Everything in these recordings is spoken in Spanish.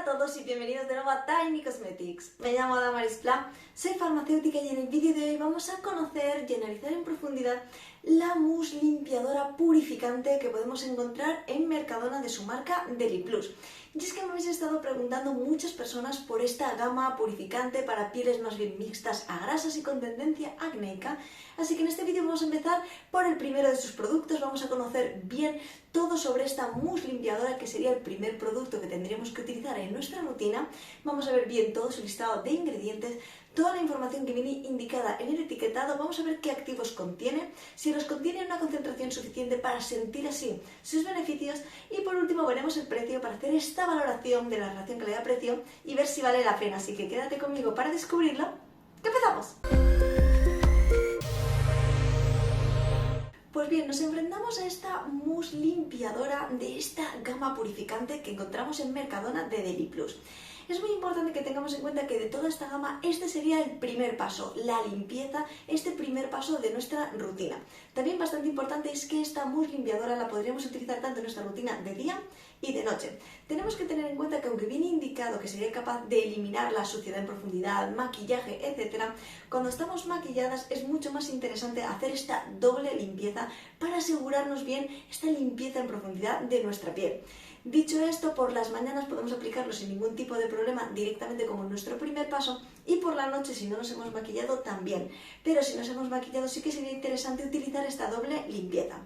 a todos y bienvenidos de nuevo a Tiny Cosmetics. Me llamo Damaris Pla, soy farmacéutica y en el vídeo de hoy vamos a conocer y analizar en profundidad la mousse limpiadora purificante que podemos encontrar en Mercadona de su marca Deli Plus. Y es que me habéis estado preguntando muchas personas por esta gama purificante para pieles más bien mixtas a grasas y con tendencia acnéica. Así que en este vídeo vamos a empezar por el primero de sus productos. Vamos a conocer bien todo sobre esta mousse limpiadora, que sería el primer producto que tendríamos que utilizar en nuestra rutina. Vamos a ver bien todo su listado de ingredientes, toda la información que viene indicada en el etiquetado. Vamos a ver qué activos contiene, si los contiene en una concentración suficiente para sentir así sus beneficios, y por último veremos el precio para hacer esta valoración de la relación calidad-precio y ver si vale la pena. Así que quédate conmigo para descubrirlo. ¡Que empezamos! Pues bien, nos enfrentamos a esta mousse limpiadora de esta gama purificante que encontramos en Mercadona de Deli Plus. Es muy importante que tengamos en cuenta que de toda esta gama este sería el primer paso, la limpieza, este primer paso de nuestra rutina. También bastante importante es que esta mousse limpiadora la podríamos utilizar tanto en nuestra rutina de día y de noche. Tenemos que tener en cuenta que aunque viene indicado que sería capaz de eliminar la suciedad en profundidad, maquillaje, etc., cuando estamos maquilladas es mucho más interesante hacer esta doble limpieza para asegurarnos bien esta limpieza en profundidad de nuestra piel. Dicho esto, por las mañanas podemos aplicarlo sin ningún tipo de problema directamente como nuestro primer paso, y por la noche, si no nos hemos maquillado, también. Pero si nos hemos maquillado sí que sería interesante utilizar esta doble limpieza.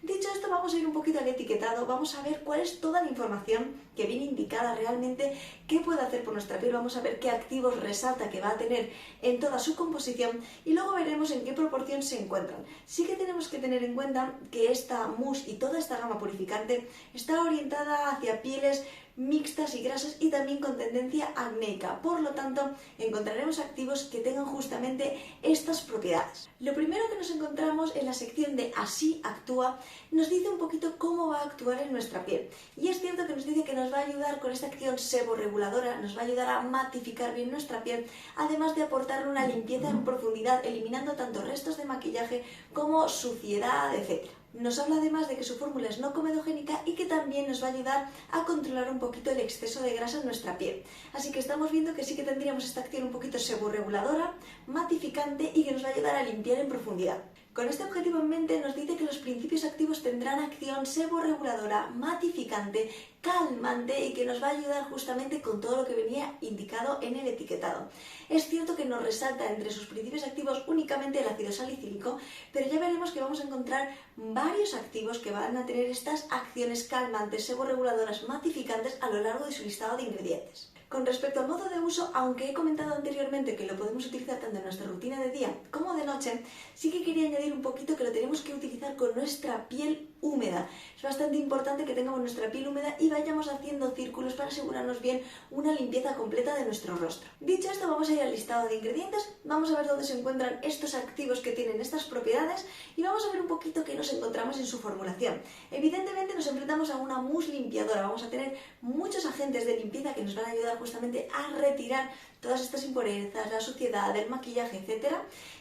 Dicho esto, vamos a ir un poquito al etiquetado, vamos a ver cuál es toda la información que viene indicada realmente, qué puede hacer por nuestra piel, vamos a ver qué activos resalta que va a tener en toda su composición y luego veremos en qué proporción se encuentran. Sí que tenemos que tener en cuenta que esta mousse y toda esta gama purificante está orientada hacia pieles mixtas y grasas y también con tendencia acnéica. Por lo tanto, encontraremos activos que tengan justamente estas propiedades. Lo primero que nos encontramos en la sección de Así actúa nos dice un poquito cómo va a actuar en nuestra piel. Y es cierto que nos dice que nos va a ayudar con esta acción seborreguladora, nos va a ayudar a matificar bien nuestra piel, además de aportarle una limpieza en profundidad, eliminando tanto restos de maquillaje como suciedad, etc. Nos habla además de que su fórmula es no comedogénica y que también nos va a ayudar a controlar un poquito el exceso de grasa en nuestra piel. Así que estamos viendo que sí que tendríamos esta acción un poquito seborreguladora, matificante y que nos va a ayudar a limpiar en profundidad. Con este objetivo en mente nos dice que los principios activos tendrán acción seborreguladora, matificante, calmante y que nos va a ayudar justamente con todo lo que venía indicado en el etiquetado. Es cierto que nos resalta entre sus principios activos únicamente el ácido salicílico, pero ya veremos que vamos a encontrar varios activos que van a tener estas acciones calmantes, seborreguladoras, matificantes a lo largo de su listado de ingredientes. Con respecto al modo de uso, aunque he comentado anteriormente que lo podemos utilizar tanto en nuestra rutina de día como de noche, sí que quería añadir un poquito que lo tenemos que utilizar con nuestra piel húmeda. Es bastante importante que tengamos nuestra piel húmeda y vayamos haciendo círculos para asegurarnos bien una limpieza completa de nuestro rostro. Dicho esto, vamos a ir al listado de ingredientes, vamos a ver dónde se encuentran estos activos que tienen estas propiedades y vamos a ver un poquito qué nos encontramos en su formulación. Evidentemente nos enfrentamos a una mousse limpiadora, vamos a tener muchos agentes de limpieza que nos van a ayudar justamente a retirar todas estas impurezas, la suciedad, el maquillaje, etc.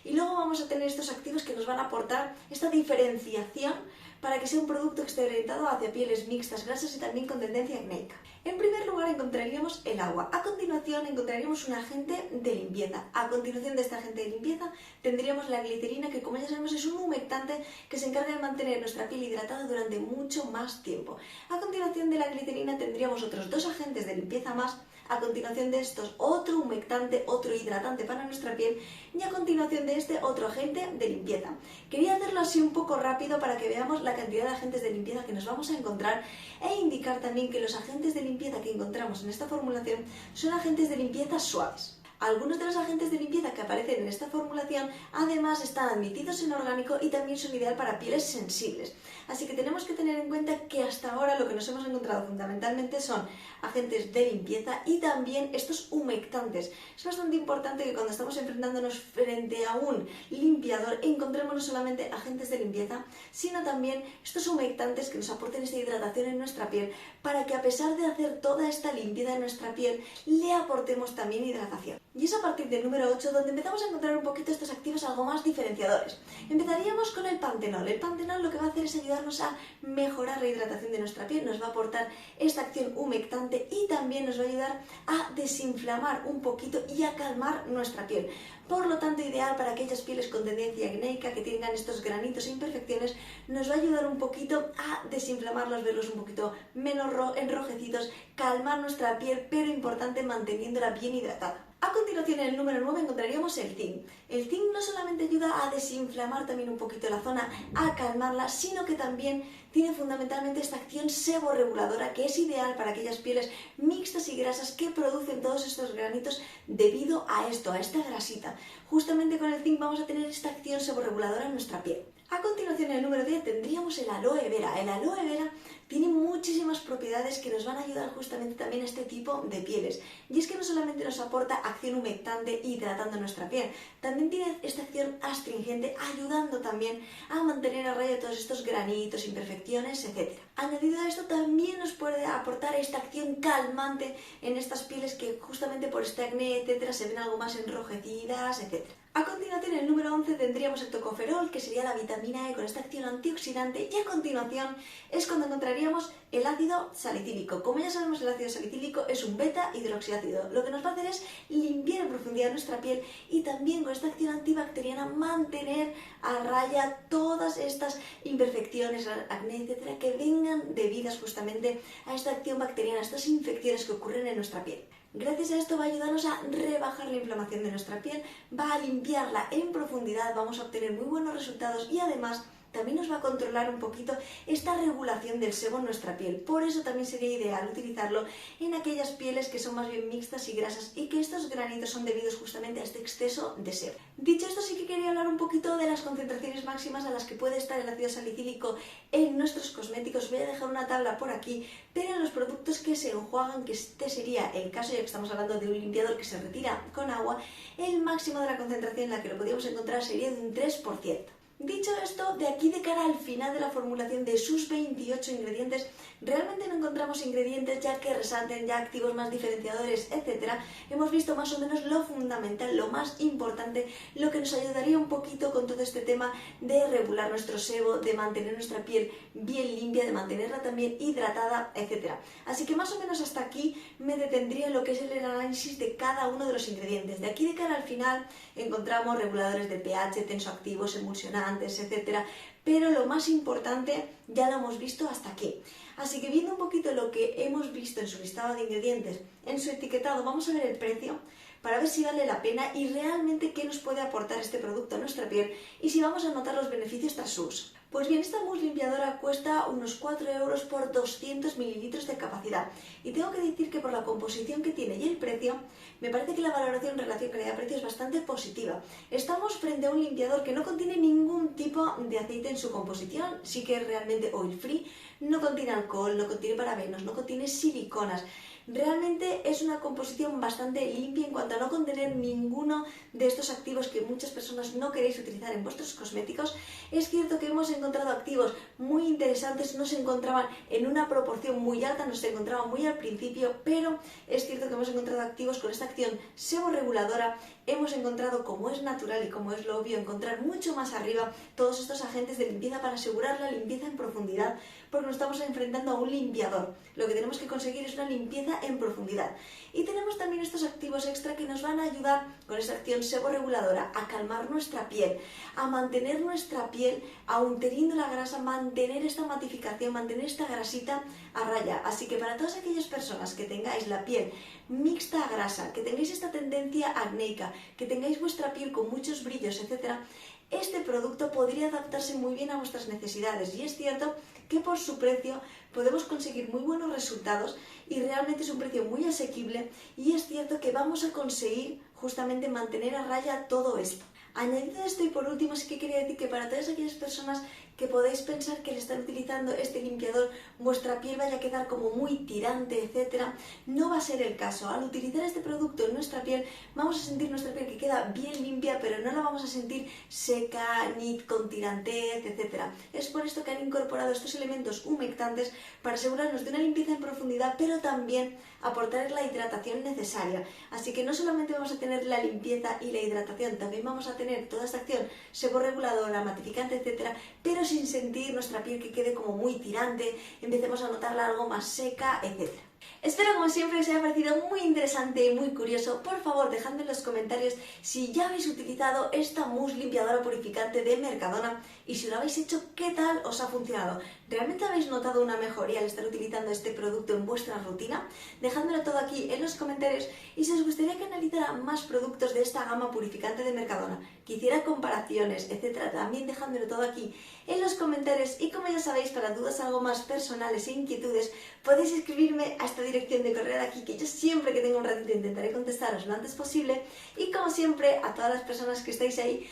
Y luego vamos a tener estos activos que nos van a aportar esta diferenciación para que sea un producto que esté orientado hacia pieles mixtas, grasas y también con tendencia acnéica. En primer lugar encontraríamos el agua, a continuación encontraríamos un agente de limpieza, a continuación de este agente de limpieza tendríamos la glicerina, que como ya sabemos es un humectante que se encarga de mantener nuestra piel hidratada durante mucho más tiempo. A continuación de la glicerina tendríamos otros dos agentes de limpieza más, a continuación de estos otro humectante, otro hidratante para nuestra piel y a continuación de este otro agente de limpieza. Quería hacerlo así un poco rápido para que veamos la cantidad de agentes de limpieza que nos vamos a encontrar e indicar también que los agentes de limpieza que encontramos en esta formulación son agentes de limpieza suaves. Algunos de los agentes de limpieza que aparecen en esta formulación además están admitidos en orgánico y también son ideal para pieles sensibles. Así que tenemos que tener en cuenta que hasta ahora lo que nos hemos encontrado fundamentalmente son agentes de limpieza y también estos humectantes. Es bastante importante que cuando estamos enfrentándonos frente a un limpiador encontremos no solamente agentes de limpieza, sino también estos humectantes que nos aporten esta hidratación en nuestra piel para que a pesar de hacer toda esta limpieza en nuestra piel, le aportemos también hidratación. Y es a partir del número 8 donde empezamos a encontrar un poquito estos activos algo más diferenciadores. Empezaríamos con el pantenol. El pantenol lo que va a hacer es ayudarnos a mejorar la hidratación de nuestra piel, nos va a aportar esta acción humectante y también nos va a ayudar a desinflamar un poquito y a calmar nuestra piel. Por lo tanto, ideal para aquellas pieles con tendencia acnéica que tengan estos granitos e imperfecciones, nos va a ayudar un poquito a desinflamarlos, verlos un poquito menos enrojecidos, calmar nuestra piel, pero importante manteniéndola bien hidratada. A continuación, en el número 9 encontraríamos el zinc. El zinc no solamente ayuda a desinflamar también un poquito la zona, a calmarla, sino que también tiene fundamentalmente esta acción seborreguladora que es ideal para aquellas pieles mixtas y grasas que producen todos estos granitos debido a esto, a esta grasita. Justamente con el zinc vamos a tener esta acción seborreguladora en nuestra piel. A continuación, en el número 10 tendríamos el aloe vera. El aloe vera tiene muchísimas propiedades que nos van a ayudar justamente también a este tipo de pieles. Y es que no solamente nos aporta acción humectante hidratando nuestra piel, también tiene esta acción astringente ayudando también a mantener a raya todos estos granitos, imperfecciones, etc. Añadido a esto también nos puede aportar esta acción calmante en estas pieles que justamente por este acné, etc. se ven algo más enrojecidas, etc. A continuación, en el número 11 tendríamos el tocoferol, que sería la vitamina E con esta acción antioxidante, y a continuación es cuando encontraríamos el ácido salicílico. Como ya sabemos, el ácido salicílico es un beta hidroxiácido. Lo que nos va a hacer es limpiar en profundidad nuestra piel y también con esta acción antibacteriana mantener a raya todas estas imperfecciones, acné, etcétera, que vengan debidas justamente a esta acción bacteriana, a estas infecciones que ocurren en nuestra piel. Gracias a esto va a ayudarnos a rebajar la inflamación de nuestra piel, va a limpiarla en profundidad, vamos a obtener muy buenos resultados y además también nos va a controlar un poquito esta regulación del sebo en nuestra piel. Por eso también sería ideal utilizarlo en aquellas pieles que son más bien mixtas y grasas y que estos granitos son debidos justamente a este exceso de sebo. Dicho esto, sí que quería hablar un poquito de las concentraciones máximas a las que puede estar el ácido salicílico en nuestros cosméticos. Voy a dejar una tabla por aquí, pero en los productos que se enjuagan, que este sería el caso, ya que estamos hablando de un limpiador que se retira con agua, el máximo de la concentración en la que lo podríamos encontrar sería de un 3%. Dicho esto, de aquí de cara al final de la formulación de sus 28 ingredientes, realmente no encontramos ingredientes ya que resalten ya activos más diferenciadores, etc. Hemos visto más o menos lo fundamental, lo más importante, lo que nos ayudaría un poquito con todo este tema de regular nuestro sebo, de mantener nuestra piel bien limpia, de mantenerla también hidratada, etc. Así que más o menos hasta aquí me detendría en lo que es el análisis de cada uno de los ingredientes. De aquí de cara al final encontramos reguladores de pH, tensoactivos, emulsionantes, etcétera, pero lo más importante ya lo hemos visto hasta aquí. Así que viendo un poquito lo que hemos visto en su listado de ingredientes, en su etiquetado, vamos a ver el precio para ver si vale la pena y realmente qué nos puede aportar este producto a nuestra piel y si vamos a notar los beneficios tras su uso. Pues bien, esta mousse limpiadora cuesta unos 4 euros por 200 mililitros de capacidad y tengo que decir que por la composición que tiene y el precio, me parece que la valoración en relación calidad-precio es bastante positiva. Estamos frente a un limpiador que no contiene ningún tipo de aceite en su composición, sí que es realmente oil free, no contiene alcohol, no contiene parabenos, no contiene siliconas. Realmente es una composición bastante limpia en cuanto a no contener ninguno de estos activos que muchas personas no queréis utilizar en vuestros cosméticos. Es cierto que hemos encontrado activos muy interesantes, no se encontraban en una proporción muy alta, no se encontraban muy al principio, pero es cierto que hemos encontrado activos con esta acción seborreguladora. Hemos encontrado, como es natural y como es lo obvio, encontrar mucho más arriba todos estos agentes de limpieza para asegurar la limpieza en profundidad, porque nos estamos enfrentando a un limpiador. Lo que tenemos que conseguir es una limpieza en profundidad. Y tenemos también estos activos extra que nos van a ayudar con esta acción seborreguladora a calmar nuestra piel, a mantener nuestra piel, aun teniendo la grasa, mantener esta matificación, mantener esta grasita a raya. Así que para todas aquellas personas que tengáis la piel mixta a grasa, que tengáis esta tendencia acnéica, que tengáis vuestra piel con muchos brillos, etcétera, este producto podría adaptarse muy bien a vuestras necesidades y es cierto que por su precio podemos conseguir muy buenos resultados y realmente es un precio muy asequible y es cierto que vamos a conseguir justamente mantener a raya todo esto. Añadido esto y por último sí que quería decir que para todas aquellas personas que podéis pensar que al estar utilizando este limpiador vuestra piel vaya a quedar como muy tirante, etcétera. No va a ser el caso. Al utilizar este producto en nuestra piel vamos a sentir nuestra piel que queda bien limpia, pero no la vamos a sentir seca ni con tirantez, etcétera. Es por esto que han incorporado estos elementos humectantes para asegurarnos de una limpieza en profundidad, pero también aportar la hidratación necesaria. Así que no solamente vamos a tener la limpieza y la hidratación, también vamos a tener toda esta acción seborreguladora, matificante, etcétera, pero sin sentir nuestra piel que quede como muy tirante, empecemos a notarla algo más seca, etcétera. Espero como siempre que os haya parecido muy interesante y muy curioso. Por favor, dejadme en los comentarios si ya habéis utilizado esta mousse limpiadora purificante de Mercadona y si lo habéis hecho, ¿qué tal os ha funcionado? ¿Realmente habéis notado una mejoría al estar utilizando este producto en vuestra rutina? Dejádmelo todo aquí en los comentarios y si os gustaría que analizara más productos de esta gama purificante de Mercadona, que hiciera comparaciones, etcétera, también dejádmelo todo aquí en los comentarios y como ya sabéis, para dudas algo más personales e inquietudes, podéis escribirme a esta dirección de correo de aquí, que yo siempre que tenga un ratito intentaré contestaros lo antes posible. Y como siempre, a todas las personas que estáis ahí,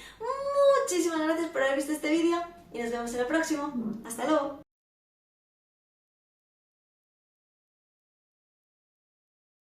muchísimas gracias por haber visto este vídeo y nos vemos en el próximo. ¡Hasta luego!